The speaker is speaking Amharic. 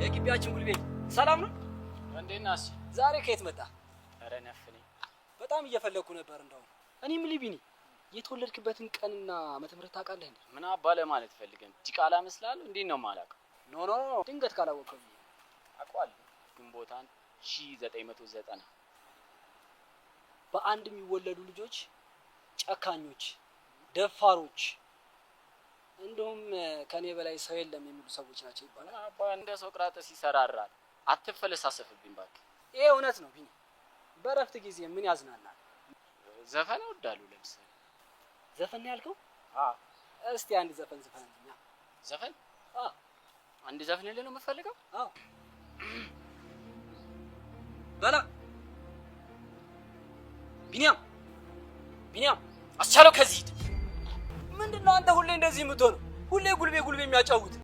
የግቢያችን ጉልቤ ሰላም ነው? እንዴት ናስ? ዛሬ ከየት መጣ? ኧረ ነፍኔ በጣም እየፈለኩ ነበር። እንደው እኔ ምን ሊቢኒ የተወለድክበትን ቀንና ዓመተ ምህረት ታውቃለህ እንዴ? ምን አባለ ማለት ፈልገን ዲቃላ መስላለሁ? እንዴት ነው የማላውቀው? ኖ ድንገት ካላወቀው ብዬ አውቀዋለሁ። ግንቦት 1990 በአንድ የሚወለዱ ልጆች ጨካኞች፣ ደፋሮች እንደውም ከኔ በላይ ሰው የለም የሚሉ ሰዎች ናቸው ይባላል። አባ እንደ ሶቅራጥስ ይሰራራል። አትፈለሳሰፍብኝ እባክህ። ይሄ እውነት ነው ቢኒ። በረፍት ጊዜ ምን ያዝናናል? ዘፈን እወዳለሁ። ለምሳሌ ዘፈን ነው ያልከው? አዎ። እስቲ አንድ ዘፈን ዝፈንልኛ። ዘፈን? አዎ። አንድ ዘፈን ልልህ ነው የምትፈልገው? አዎ። በላ ቢኒያም አስቻለው ከዚህ ሂድ። ምንድነው አንተ ሁሌ እንደዚህ የምትሆነው? ሁሌ ጉልቤ የሚያጫውት